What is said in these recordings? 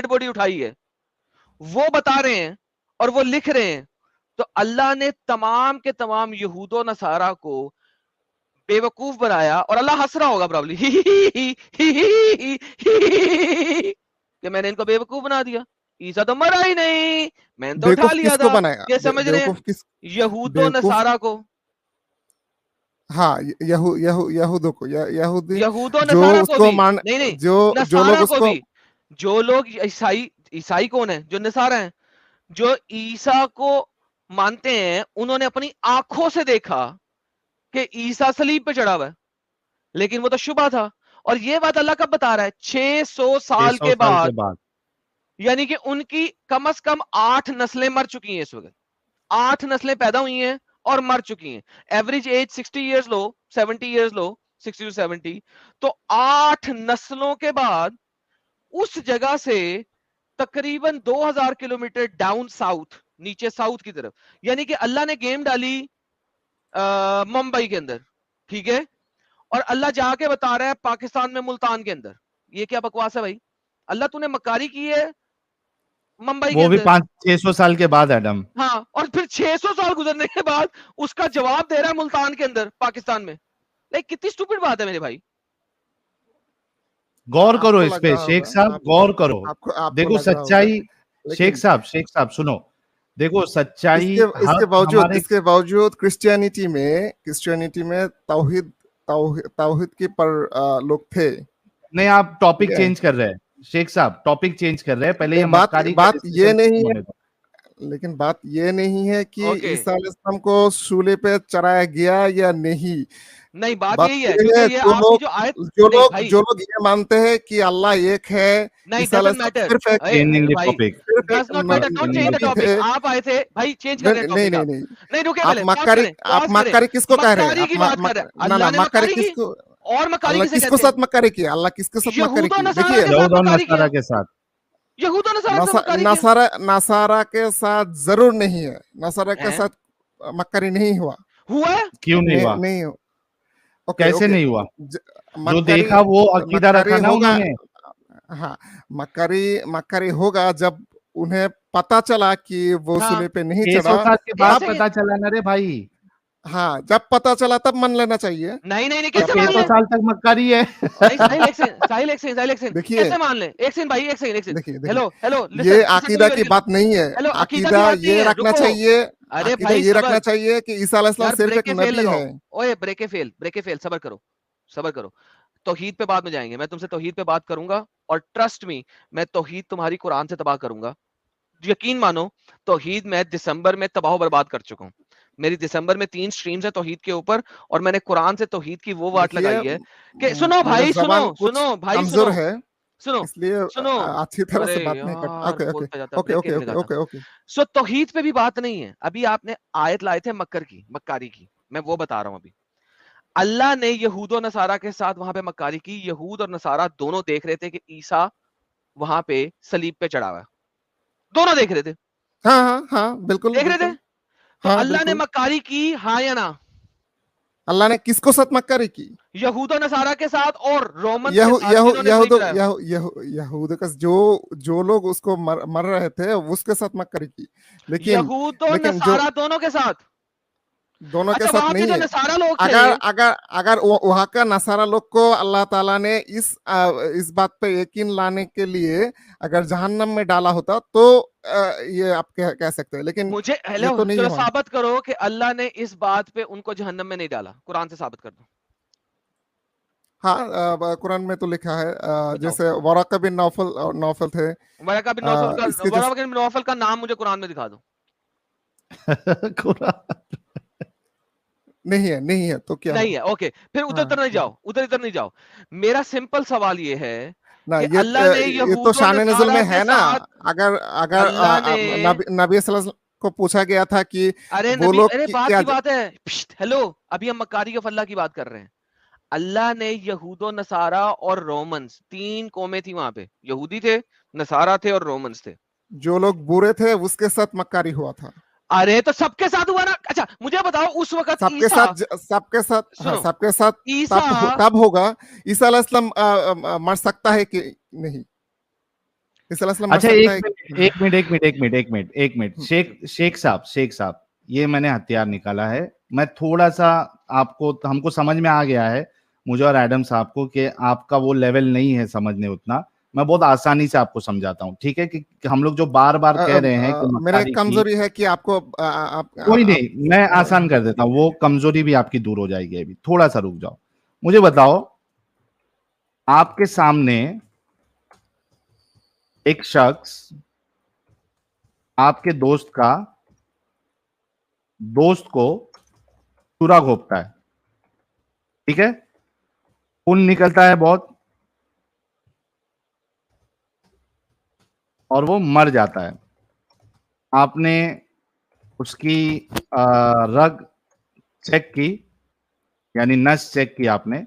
Dead body उठाई है, वो बता रहे हैं और वो लिख रहे हैं। तो अल्लाह ने तमाम के तमाम यहूदो नसारा को बेवकूफ बनाया, और अल्लाह हंस रहा होगा प्रॉब्ली कि मैंने इनको बेवकूफ बना दिया, ईसा तो मरा ही नहीं, मैंने तो उठा बेवकूफ लिया किसको था। बनाया? ये समझ रहे हैं, बेवकूफ किस? यहूदो बेवकूफ, नसारा को, हाँ, यहूदों को, यहूदी यहूदो जो नसारा को उसको भी, मान, नहीं नहीं, जो लोग नसारा को उसको, भी, जो लोग ईसाई, ईसाई कौन है? जो नसारा है, जो ईसा को मानते हैं, उन्होंने अपनी आंखों से देखा कि ईसा सलीब पे चढ़ा हुआ है, लेकिन वो तो शुबा था। और ये बात अल्लाह कब बता रहा है? 600 साल 600 के साल के बाद, बाद। यानी कि उनकी कम से कम 8 नस्लें मर चुकी हैं इस वक्त, 8 नस्लें पैदा हुई हैं और मर चुकी हैं। एवरेज एज 60 इयर्स लो, 70 इयर्स लो, 60 टू 70। तो 8 नस्लों के बाद उस जगह से तकरीबन 2000 किलोमीटर डाउन साउथ, नीचे साउथ की तरफ, यानी कि अल्लाह ने गेम डाली मुंबई के अंदर, ठीक है, और अल्लाह जाके बता रहा है पाकिस्तान में मुल्तान के अंदर। ये क्या बकवास है भाई? अल्लाह तूने मक्कारी की है मुंबई के वो भी अंदर, 500-600 साल के बाद एडम। हाँ, और फिर 600 साल गुजरने के बाद उसका जवाब दे रहा है मुल्तान के अंदर पाकिस्तान में। लाइक कितनी स्टूपिड बात है मेरे भाई। गौर करो आपको इस लग पे रहा शेख होगा, साहब, गौर करो। आपको देखो लग रहा होगा, सच्चाई, शेख लेकिन साहब सुनो, देखो सच्चाई हमारे इसके बावजूद क्रिश्चियनिटी में तौहीद तौहीद के पर लोग थे। नहीं, आप टॉपिक ठीक है? चेंज कर रहे हैं शेख साहब, टॉपिक चेंज कर रहे हैं। पहले ये बात मक्कारी का बात ये डिस्कशन नहीं है, होने दो। लेकिन बात ये नहीं है कि ओके, ईसा अलैहिस्सलाम को सूले पे चढ़ाया गया या नहीं। नहीं बात बात यही है, ये क्योंकि है, ये आपकी जो आयत, नहीं भाई, जो लोग ये मानते हैं कि अल्लाह एक है, नहीं, ईसा डजंट अलैहिस्सलाम मैटर, सिर्फ एक चेंजिंग द भाई, topic, does not matter, don't change the Nabi topic. थे। आप आए थे भाई, चेंज कर रहे हैं नहीं टॉपिक नहीं आप। नहीं, नहीं रुके, आप पहले पॉज मक्कारी, करें, आप पॉज करें। मक्कारी किसको कह रहे हैं? मक्कारी की बात कर रहे हैं, ना अल्लाह ने मक्कारी मक्कारी की, किसको, और मक्कारी अल्लाह किसे किसको कहते हैं? साथ मक्कारी की? अल्लाह किसके साथ मक्कारी यहूदा की? नसारा देखिए, के साथ यहूद और मक्कारी किया, नसारा के साथ। यहूदा नसारा के साथ मक्कारी किया नसारा के साथ जरूर नहीं है, नसारा के हैं? साथ मक्कारी नहीं हुआ। हुआ है? क्यों नहीं हुआ? नहीं हो। ओके कैसे ओके, नहीं हुआ? जो मक्कारी, देखा वो अकीदा रखा ना होगा, उन्होंने। हाँ, मक्कारी होगा जब उन्हें पता चला कि वो हाँ, सूली पे नहीं 600 चढ़ा। साल के बाद कैसे? पता चला ना रे भाई। हाँ, जब पता चला तब मान लेना चाहिए। नहीं नहीं नहीं, तो कैसे मान 600 ले? साल तक मक्कारी है। नहीं, साहिल एक सेकंड, साहिल एक सेकंड, साहिल एक सेकंड, देखिए कैसे मान ले? एक सेकंड भाई, एक सेकंड, एक सेकंड। देखिए हेलो हेलो, ये लिसन, अकीदा की बात नहीं है। हेलो, अकीदा की अकीदा बात नहीं ये है, रखना रुको। चाहिए, अरे अकीदा भाई ये सबर, रखना चाहिए कि ईसा अलैहिस्सलाम यार सिर्फ एक ब्रेके फेल नबी लगाओ, है। ओए ब्रेके फेल, सबर करो, सबर करो। तौहीद पे बाद में जाएंगे, मैं तुमसे तौहीद पे बात करूंगा, और ट्रस्ट मी, मैं तौहीद तुम्हारी कुरान से तबाह करूंगा। यकीन मानो, तौहीद मैं दिसंबर में तबाह बर्बाद कर चुका हूं। मेरी दिसंबर में 3 स्ट्रीम्स है तौहीद के ऊपर, और मैंने कुरान से तौहीद की वो वाट देखिए, लगाई है कि सुनो मेरा भाई, सुनो जबान कुछ सुनो भाई, कमजोर सुनो है, सुनो इसलिए सुनो। अच्छी तरह अरे से बात नहीं करता। यार, ओके ओके बोलता जाता, ओके ब्रेक ओके कैसे ओके लगाता? Okay okay. सो तौहीद पे भी बात नहीं है। अभी आपने आयत लाए थे मक्कर की, मक्कारी की, मैं वो बता रहा हूं अभी। अल्लाह ने यहूद और नसारा के साथ वहां पे मक्कारी की। यहूद और नसारा दोनों देख रहे थे कि ईसा वहां पे सलीब पे चढ़ा हुआ है, दोनों देख रहे थे, हाँ हाँ हाँ, बिल्कुल देख रहे थे। बिल्कुल, तो हाँ अल्लाह ने बिल्कुल। मक्कारी की, हाँ या ना? अल्लाह ने किसको साथ मक्कारी की? यहूद और नसारा के साथ और रोमन्स के यहू साथ, यहू जिन्होंने सलीब यहूद चढ़ाया। यहू यहू यहूद का जो लोग उसको मर रहे थे उसके साथ मक्कारी की, लेकिन यहूद और जो नसारा दोनों के साथ। दोनों के अच्छा, साथ वहां के नहीं जो है। नसारा लोग थे, अगर अगर अगर वहां का नसारा लोग को अल्लाह ताला ने इस बात पे यकीन लाने के लिए अगर जहन्नम में डाला होता तो ये आप कह सकते हैं, लेकिन मुझे ये हेलो तो नहीं चलो हुआ। साबित करो कि अल्लाह ने इस बात पे उनको जहन्नम में नहीं डाला, कुरान से साबित कर दो। हाँ, कुरान में तो लिखा है, बताओ। जैसे वराका बिन नौफल नौफल थे, वरका बिन नौफल का नाम मुझे कुरान में दिखा दो। नहीं है तो क्या नहीं हुआ? है, ओके, फिर उधर हाँ उधर नहीं जाओ, उधर इधर नहीं जाओ। मेरा सिंपल सवाल ये है ना, कि ये अल्लाह ने ये तो यहूद और शान नज़ुल नसारा में के है ना। साथ, अगर अगर अल्लाह ने, नबी सल्लल्लाहु अलैहि वसल्लम को पूछा गया था कि अरे वो नबी, लोग अरे बात क्या, की बात है, हेलो, अभी हम मक्कारी के फल्ला की बात कर रहे हैं। अल्लाह ने यहूदो नसारा और रोमन्स, 3 कौमें थी वहां पे, यहूदी थे, नसारा थे और रोमन्स थे। जो लोग बुरे थे उसके साथ मक्कारी हुआ था। अरे तो सबके साथ हुआ ना। अच्छा मुझे बताओ, उस वक्त सबके ईसा, साथ सबके साथ हाँ, सुनो, सबके साथ ईसा, तब होगा। ईसा अलैहिस्सलाम मर सकता है कि नहीं? इस सिलसिले में मर अच्छा सकता है? एक मिनट शेख साहब ये मैंने हथियार निकाला है। मैं थोड़ा सा आपको हमको समझ में आ गया है, मुझे और एडम साहब को, कि आपका वो लेवल नहीं है समझने उतना। मैं बहुत आसानी से आपको समझाता हूँ, ठीक है? कि हम लोग जो बार बार कह रहे हैं कि मेरा मक्कारी की, कमजोरी है कि आपको कोई नहीं, मैं आसान कर देता हूँ, वो कमजोरी भी आपकी दूर हो जाएगी। अभी थोड़ा सा रुक जाओ, मुझे बताओ, आपके सामने एक शख्स आपके दोस्त को चूरा घोंपता है, ठीक है? खून निकलता है बहुत और वो मर जाता है। आपने उसकी रग चेक की, यानी नस चेक की आपने,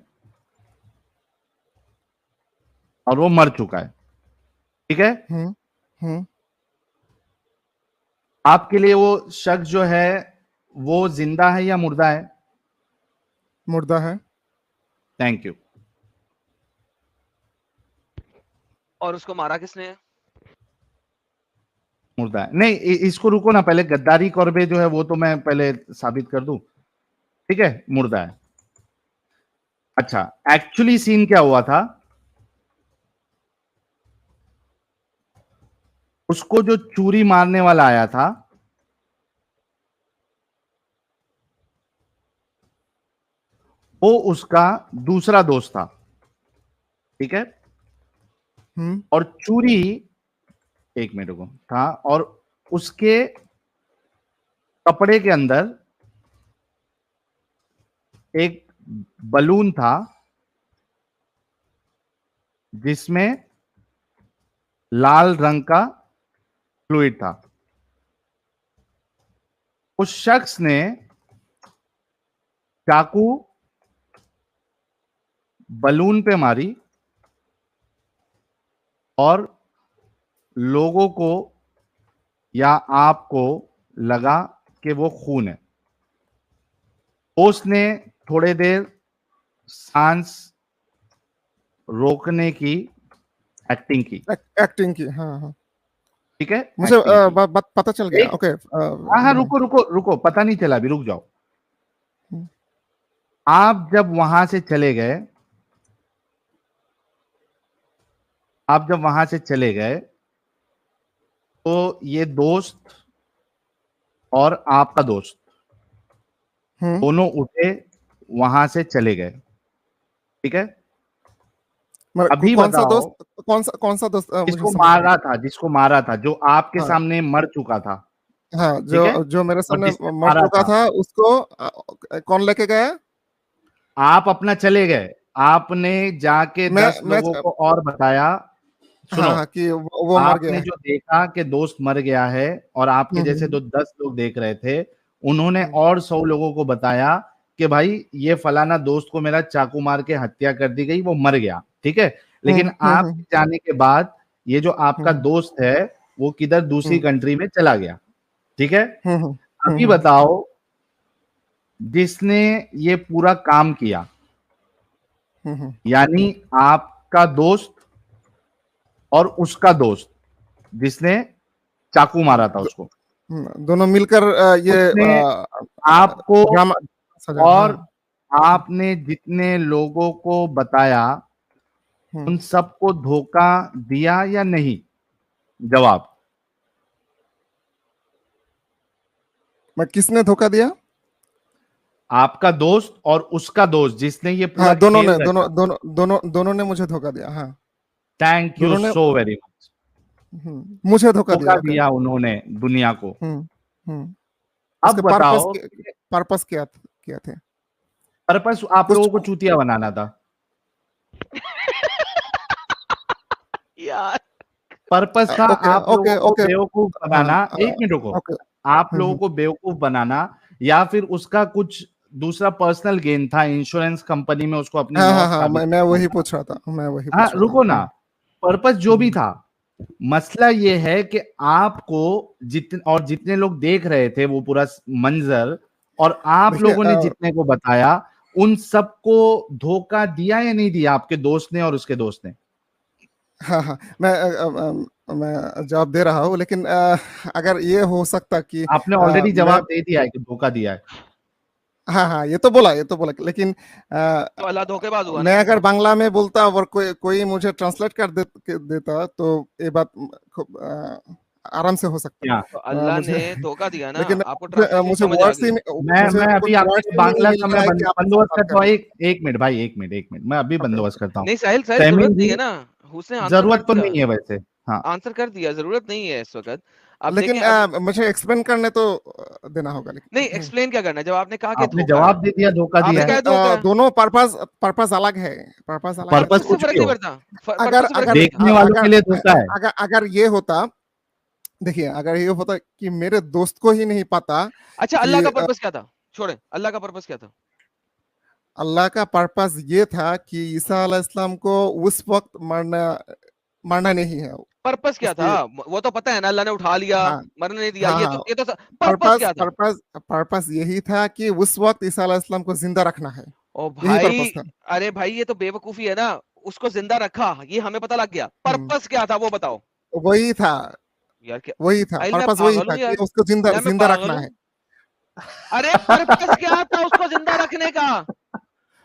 और वो मर चुका है, ठीक है? हम्म आपके लिए वो शख्स जो है वो जिंदा है या मुर्दा है? मुर्दा है। Thank you. और उसको मारा किसने है? मुर्दा है। नहीं, इसको रुको ना, पहले गद्दारी कौरबे जो है वो तो मैं पहले साबित कर दूं, ठीक है? मुर्दा है। अच्छा, एक्चुअली सीन क्या हुआ था? उसको जो चूरी मारने वाला आया था, वो उसका दूसरा दोस्त था, ठीक है? और चूरी, एक मिनट को था, और उसके कपड़े के अंदर एक बलून था जिसमें लाल रंग का फ्लूइड था। उस शख्स ने चाकू बलून पे मारी और लोगों को या आपको लगा कि वो खून है। उसने थोड़े देर सांस रोकने की एक्टिंग की, एक्टिंग की, हाँ हाँ, ठीक है? मुझे एक्टिंग की। पता चल गया। ओके, हाँ, रुको, पता नहीं चला, अभी रुक जाओ। आप जब वहां से चले गए, तो ये दोस्त और आपका दोस्त दोनों उठे, वहां से चले गए, ठीक है? अभी कौन सा बताओ, दोस्त, कौन सा दोस्त, मुझे जिसको समझ नहीं। मारा था, जो आपके हाँ सामने मर चुका था, हाँ, ठीक है? जो मेरे और सामने जिसने मर मारा चुका था, था उसको कौन लेके गया? आप अपना चले गए, आपने जाके मैं 10 लोगों को और बताया। हाँ सुनो, हाँ, कि वो मर गया आपने है। जो देखा कि दोस्त मर गया है, और आपके जैसे हम्म 10 लोग देख रहे थे, उन्होंने हम्म और 100 लोगों को बताया कि भाई ये फलाना दोस्त को मेरा चाकू मार के हत्या कर दी गई, वो मर गया, ठीक है? लेकिन आप जाने के बाद ये जो आपका दोस्त है वो किधर दूसरी कंट्री में चला गया, ठीक है? अभी बताओ, जिसने ये पूरा काम किया, यानी आपका दोस्त और उसका दोस्त जिसने चाकू मारा था उसको, दोनों मिलकर ये उसने आपको ड्रामा सजा, और हाँ। आपने जितने लोगों को बताया उन सबको धोखा दिया या नहीं? जवाब। मैं किसने धोखा दिया? आपका दोस्त और उसका दोस्त जिसने ये पूरा हाँ, दोनों खेल ने, रचा। दोनों ने मुझे धोखा दिया, हाँ। थैंक यू दोनों ने सो वेरी मच। मुझे धोखा दिया। धोखा ओके। दिया उन्होंने दुनिया को। अब उसके बताओ, पर्पस क्या थे? पर्पस आप कुछ लोगों को चूतिया बनाना था। यार पर्पस था ओके आप ओके लोगों को ओके, बेवकूफ बनाना। एक मिनट रुको, ओके। आप लोगों को बेवकूफ बनाना, या फिर उसका कुछ दूसरा पर्सनल गेन था, इंश्योरेंस कंपनी में उसको अपनी हाँ हाँ मौत हाँ, साबित मैं वही करना पूछ रहा था, मैं वही था। हाँ, पूछ रहा रुको था। ना, पर्पस जो भी था, मसला ये है कि आपको जितने लोग देख रहे थे वो पूरा मंजर, और आप देखिए, लोगों ने जितने को बताया, उन सबको धोखा दिया या नहीं दिया आपके दोस्त ने और उसके दोस्त ने? हाँ हाँ, मैं जवाब दे रहा हूँ, लेकिन अगर ये हो सकता कि आपने ऑलरेडी मैं जवाब दे दिया है कि धोखा दिया है। हाँ हाँ, ये तो बोला, लेकिन तो अल्लाह धोखेबाज हुआ मैं ना। अगर बांग्ला में बोलता और कोई मुझे ट्रांसलेट कर देता तो ये बात खूब आराम से हो सकता। क्या? तो अल्लाह मुझे ने धोखा दिया ना, लेकिन आपको ट्रांसलेशन मुझे समझ आ वर्ड्स गई। ही मैं अभी कुछ आपके वर्ड्स लिए ही नहीं बांग्ला मिल का रहा मैं है कि आपके साथ बंदोबस्त बात करता हूँ। करूं। एक मिनट भाई, एक मिनट, मैं अभी ओके बंदोबस्त करता हूँ। नहीं साहिल तमीम जरूरत नहीं जी, है ना, उसने आंसर कर जरूरत तो दिया, नहीं है वैसे। हाँ, आंसर कर दिया, जरूरत नहीं है इस वक्त। अब लेकिन देखें अब, मुझे एक्सप्लेन करने तो देना होगा, नहीं लेकिन एक्सप्लेन क्या करना है, जब आपने कहा कि आपने धोखा है, जवाब दे दिया, धोखा दिया आपने है। कहा लेकिन धोखा है, दोनों पर्पस अलग है, पर्पस अलग है। पर्पस पर्पस से कुछ फर्क भी नहीं हो, पड़ता, अगर पर्पस से फर्क अगर नहीं पड़ता। देखने वालों के लिए धोखा है। अगर ये होता, देखिए अगर ये होता कि मेरे दोस्त को ही नहीं पता अच्छा अल्लाह कि का पर्पस क्या था, छोड़े, अल्लाह का पर्पस क्या था? अल्लाह का पर्पस ये था कि ईसा अलैहिस्सलाम को उस वक्त मरना नहीं है, पर्पस क्या था? इसलिए। वो तो पता है ना, अल्लाह ने उठा लिया, हाँ मरने नहीं दिया, हाँ हाँ, ये तो पर्पस पर्पस क्या था? पर्पस पर्पस यही था कि उस वक्त ईसा अलैहिस्सलाम को जिंदा रखना है, ओ यही भाई, पर्पस था। अरे भाई ये तो बेवकूफी है ना, उसको जिंदा रखा ये हमें पता लग गया, हम्म, पर्पस क्या था वो बताओ। वही था, यार क्या वही था साहिल, मैं पर्पस, वही पागल था हूँ कि यार, उसको जिंदा यार मैं जिंदा पागल रखना है। हूँ। अरे पर्पस क्या था उसको जिंदा रखने का?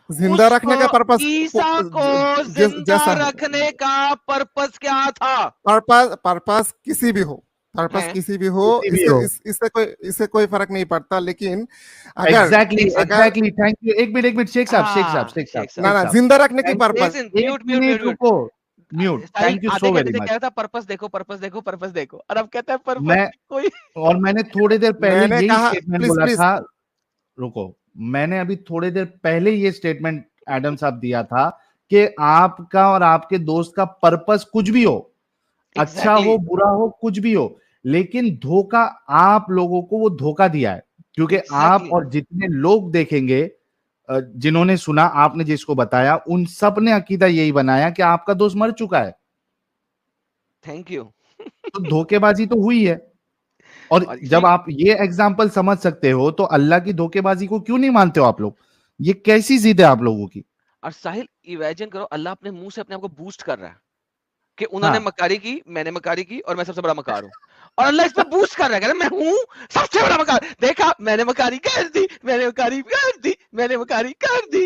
जिंदा रखने उसको, का पर्पस ईसा को जिंदा जैसा है, रखने का पर्पस क्या था? पर्पस किसी भी हो, पर्पस है किसी भी हो, किसी भी हो। इससे कोई फर्क नहीं पड़ता, लेकिन अगर एग्जैक्टली, अगर एग्जैक्टली, थैंक यू। एक मिनट, शेख साहब, शेख साहब, शेख साहब, शेख साहब, ना शेख ना, साहब, जिंदा रखने की थैंक पर्पस। लिसन, एक mute mute minute mute mute. रुको, म्यूट, साहिल थैंक यू आधे सो घंटे वेरी से मच। कह रहा था पर्पस देखो, पर्पस देखो, पर्पस देखो, और अब कहता है पर्पस मैं कोई। और मैंने थोड़ी देर पहले मैंने यही कहा स्टेटमेंट प्लीज बोला प्लीज, था। रुको, मैंने अभी थोड़ी देर पहले ये स्टेटमेंट एडम साहब दिया था कि आपका और आपके दोस्त का पर्पस कुछ भी हो, अच्छा एग्जैक्टली हो, बुरा हो, कुछ भी हो, लेकिन धोखा, आप लोगों को वो धोखा दिया है। क्योंकि आप एग्जैक्टली और जितने लोग देखेंगे, जिन्होंने सुना, आपने जिसको बताया, उन सब ने अकीदा यही बनाया कि आपका दोस्त मर चुका है। Thank you. तो धोखेबाजी तो हुई है। और और जब इसी, आप ये एग्जाम्पल समझ सकते हो तो अल्लाह की धोखेबाजी को क्यों नहीं मानते हो आप लोग? ये कैसी जिद है आप लोगों की? और साहिल इमेजिन करो, अल्लाह अपने मुंह से अपने आप को बूस्ट कर रहा है कि उन्होंने हाँ, मक्कारी की, मैंने मक्कारी की, और मैं सबसे बड़ा मकार हूँ। और अल्लाह इस पे बूस्ट कर रहा है, कह रहा है, मैं हूँ सबसे बड़ा मकार, देखा मैंने मकारी कर दी, मैंने मकारी कर दी, मैंने मकारी कर दी।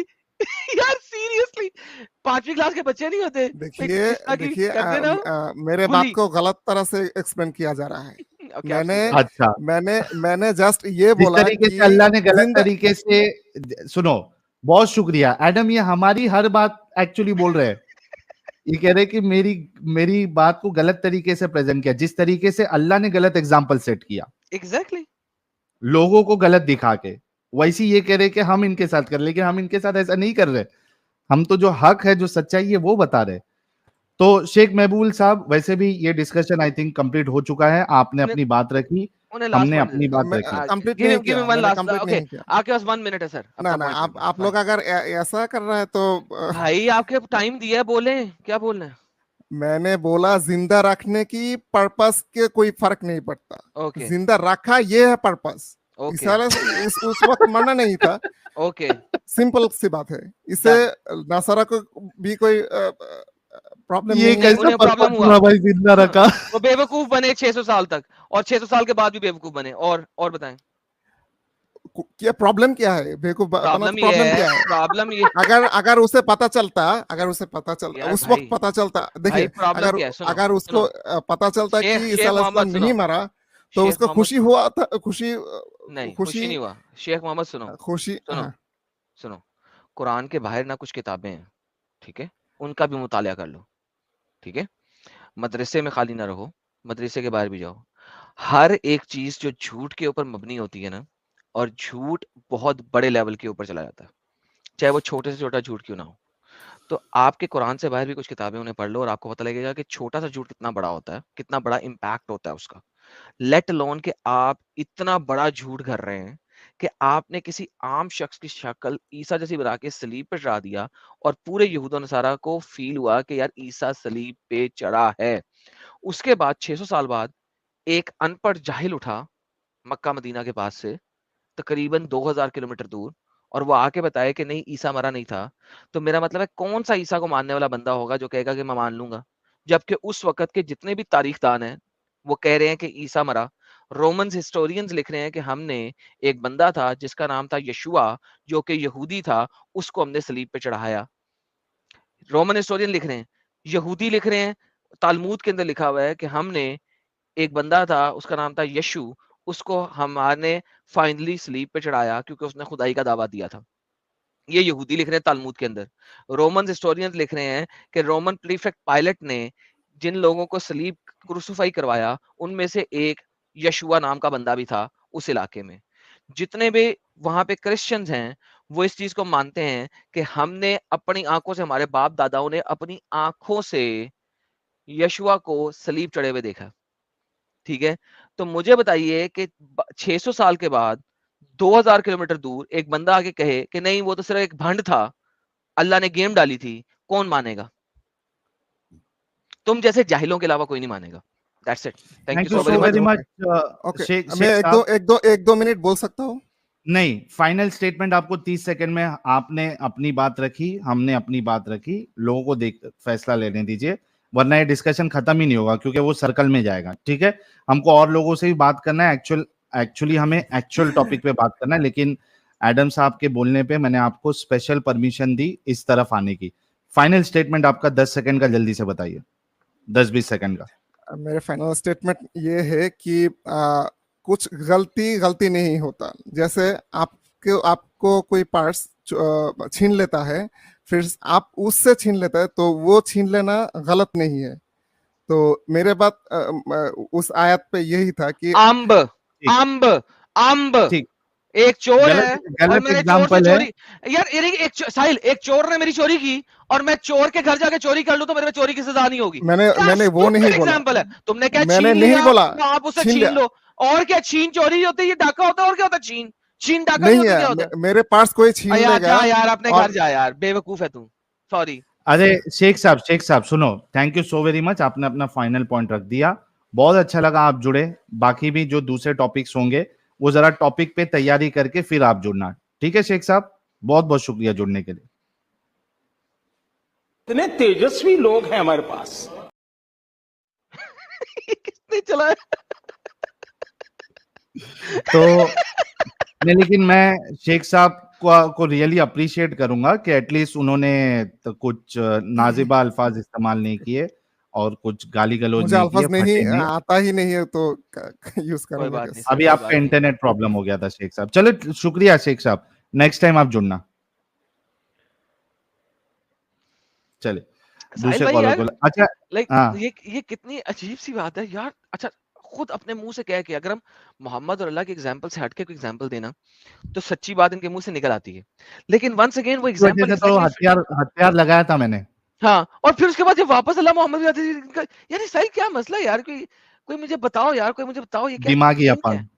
यार सीरियसली, 5वीं क्लास के बच्चे नहीं होते, देखिए इस तरह की देखिए, करते ना, मेरे बात बुली। को गलत तरह से एक्सप्लेन किया जा रहा है। और क्या मैंने एक्सप्लेन? अच्छा। मैंने जस्ट ये जिस बोला तरीके से कि अल्लाह ने गलत जिंदा, तरीके से, सुनो, बहुत शुक्रिया एडम, ये हमारी हर बात एक्चुअली बोल रहे हैं। ये कह रहे हैं कि मेरी मेरी बात को गलत तरीके से प्रेजेंट किया, जिस तरीके से अल्लाह ने गलत एग्जाम्पल सेट किया एग्जैक्टली। लोगों को गलत दिखा के, वैसे ये कह रहे कि हम इनके साथ कर, लेकिन हम इनके साथ ऐसा नहीं कर रहे। हम तो जो हक है, जो सच्चाई है, वो बता रहे। तो शेख महबूल साहब, वैसे भी ये डिस्कशन आई थिंक कंप्लीट हो चुका है। आपने उन्हें अपनी बात रखी, उन्हें लास्ट हमने पॉइंट अपनी बात मैं रखी। कंप्लीट गिव नहीं हिम, गिव किया, हिम वन मैंने लास्ट, कंप्लीट ओके, नहीं किया। आपके पास 1 मिनट है सर, ना अपना ना, पॉइंट आप रखिए, लोग अगर ऐसा कर रहे हैं तो भाई आपके टाइम दिया है, बोले क्या बोलना है। मैंने बोला जिंदा रखने की पर्पस के कोई फर्क नहीं पड़ता, ओके जिंदा रखा ये है पर्पस। ओके इसाला उस वक्त मरना नहीं था, ओके, सिंपल सी बात है। इससे डन। नसारा को भी कोई प्रॉब्लम ये नहीं नहीं, है। कैसा उन्हें प्रॉब्लम पर्पस हुआ। हुआ भाई, जिंदा रखा? वो बेवकूफ बने 600 साल तक, और 600 साल के बाद भी बेवकूफ बने, और बताएं क्या प्रॉब्लम क्या है, बेवकूफ बताना, तो प्रॉब्लम ये प्रॉब्लम है, क्या है? प्रॉब्लम ये, अगर अगर उसे पता चलता, यार उस वक्त भाई, पता चलता, भाई देखिए प्रॉब्लम अगर क्या है, सुनो अगर सुनो, उसको पता चलता शेख कि ईसा शेख मोहम्मद अलैहिस्सलाम सुनो, नहीं मरा, तो शेख उसको मोहम्मद खुशी सुनो, हुआ था, नहीं खुशी खुशी नहीं हुआ, शेख मोहम्मद सुनो, खुशी, सुनो हाँ। सुनो, कुरान के बाहर ना कुछ किताबें हैं, ठीक है, उनका भी मुतालिया कर लो, ठीक है, मदरसे में खाली ना रहो, मदरसे के बाहर भी जाओ। हर एक चीज जो झूठ के ऊपर मबनी होती है ना, और झूठ बहुत बड़े लेवल के ऊपर चला जाता है, चाहे वो छोटे से छोटा झूठ क्यों ना हो, तो आपके कुरान से बाहर भी कुछ किताबें उन्हें पढ़ लो, और आपको पता लगेगा कि छोटा सा झूठ कितना बड़ा होता है, कितना बड़ा इम्पैक्ट होता है उसका। लेट अलोन कि आप इतना बड़ा झूठ कर रहे हैं कि आपने किसी आम शख्स की शक्ल ईसा जैसी बना के सलीब पे चढ़ा दिया, और पूरे यहूद नसारा को फील हुआ कि यार ईसा सलीब पे चढ़ा है। उसके बाद 600 साल बाद एक अनपढ़ जाहिल उठा मक्का मदीना के पास से, तकरीबन 2000 किलोमीटर दूर, और वो आके बताया कि नहीं ईसा मरा नहीं था। तो मेरा मतलब है, कौन सा ईसा को मानने वाला बंदा होगा जो कहेगा कि मैं मान लूंगा? जबकि उस वक्त के जितने भी तारीखदान हैं वो कह रहे हैं कि ईसा मरा। रोमन हिस्टोरियंस लिख रहे हैं कि हमने एक बंदा था जिसका नाम था यशुआ, जो कि यहूदी था, उसको हमने सलीब पे चढ़ाया। रोमन हिस्टोरियन लिख रहे हैं, यहूदी लिख रहे हैं, तालमूद के अंदर लिखा हुआ है कि हमने एक बंदा था, उसका नाम था यशु, उसको हमने फाइनली सलीब पे चढ़ाया क्योंकि उसने खुदाई का दावा दिया था। ये यहूदी लिख रहे हैं तालमूद के अंदर। रोमन हिस्टोरियंस लिख रहे हैं कि रोमन प्रीफेक्ट पायलट ने जिन लोगों को सलीब क्रूसिफाई करवाया उनमें से एक यशुआ नाम का बंदा भी था उस इलाके में। जितने भी वहां पे क्रिश्चियंस हैं वो इस चीज को मानते हैं कि हमने अपनी आंखों से, हमारे बाप दादाओं ने अपनी आंखों से यशुआ को सलीब चढ़े हुए देखा। ठीक है, तो मुझे बताइए कि 600 साल के बाद 2000 किलोमीटर दूर एक बंदा आके कहे कि नहीं वो तो सिर्फ एक भंड था, अल्लाह ने गेम डाली थी, कौन मानेगा? तुम जैसे जाहिलों के अलावा कोई नहीं मानेगा। That's it. Thank you thank you so so very very much. Much okay, Sheikh मैं साहब। एक दो मिनट बोल सकता हूँ? नहीं, फाइनल स्टेटमेंट आपको 30 सेकंड में, आपने अपनी बात रखी, हमने अपनी बात रखी, लोगों को देख फैसला लेने दीजिए, वरना ये डिस्कशन खत्म ही नहीं होगा क्योंकि वो सर्कल में जाएगा। ठीक है, हमको और लोगों से भी बात करना है, एक्चुअली हमें एक्चुअल टॉपिक पे बात करना है, लेकिन एडम साहब के बोलने पे मैंने आपको स्पेशल परमिशन दी इस तरफ आने की। फाइनल स्टेटमेंट आपका 10 सेकंड का जल्दी से बताइए, 10-20 सेकंड का। मेरे फाइनल स्टेटमेंट ये है कि कुछ गलती नहीं होता। जैसे आपको कोई पार्ट्स छीन लेता है, फिर आप उससे छीन लेता है, तो वो छीन लेना गलत नहीं है। तो मेरे बात उस आयत पे यही था कि अम्ब ठीक। अम्ब अम्ब ठीक, एक चोर है गलत और गलत मैंने चोर से एग्जाम्पल है। चोरी, यार साहिल, एक चोर ने मेरी चोरी की और मैं चोर के घर जाके चोरी कर लूं तो मेरे में चोरी की सजा नहीं होगी। मैंने वो नहीं बोला, एग्जाम्पल है। तुमने क्या मैंने छीन नहीं लिया बोला तो आप उसे छीन छीन लिया। लो। और क्या छीन चोरी होती है? ये डाका होता है और क्या होता है? छीन छीन डाका नहीं नहीं होता, है, क्या होता है? मेरे पास कोई छीन यार लेगा। जा यार, अपने और घर जा यार, बेवकूफ है तू। सॉरी। अरे शेख साहब सुनो, thank you so very much, आपने अपना फाइनल पॉइंट रख दिया, बहुत अच्छा लगा आप जुड़े। बाकी भी जो दूसरे टॉपिक्स होंगे वो जरा टॉपिक पे तैयारी करके फिर आप जुड़ना। ठीक है शेख साहब, बहुत बहुत शुक्रिया जुड़ने के लिए। इतने तेजस्वी लोग हैं हमारे पास। किसने चला? तो नहीं, लेकिन मैं शेख साहब को रियली अप्रिशिएट करूंगा कि एटलीस्ट उन्होंने तो कुछ नाजिबा अल्फाज इस्तेमाल नहीं किए और कुछ गाली गलौज मुझे नहीं किए, अल्फाज नहीं फटे नहीं। आता ही नहीं है, तो यूज कोई करूंगा बात नहीं कैसे? सर, अभी कोई आपका बात नहीं। इंटरनेट प्रॉब्लम हो गया था शेख साहब। चलो शुक्रिया शेख साहब, नेक्स्ट टाइम आप जुड़ना। चलिए साहिल दूसरे भाई कॉलर यार, को। अच्छा लाइक हाँ, ये कितनी अजीब सी बात है यार। अच्छा, खुद अपने मुंह से कह के, अगर हम मोहम्मद और अल्लाह के एग्जांपल से हटके कोई एग्जांपल देना तो सच्ची बात इनके मुंह से निकल आती है, लेकिन वंस अगेन वो इस वजह एग्जांपल से तो एग्जैक्टली। हथियार लगाया था मैंने। हाँ, और फिर उसके बाद जब वापस अल्लाह मोहम्मद भी आते थे, यार ये साहिल क्या मसला है यार? कोई कोई मुझे बताओ यार, कोई मुझे बताओ ये क्या दिमागी सीन क्या अपान। है?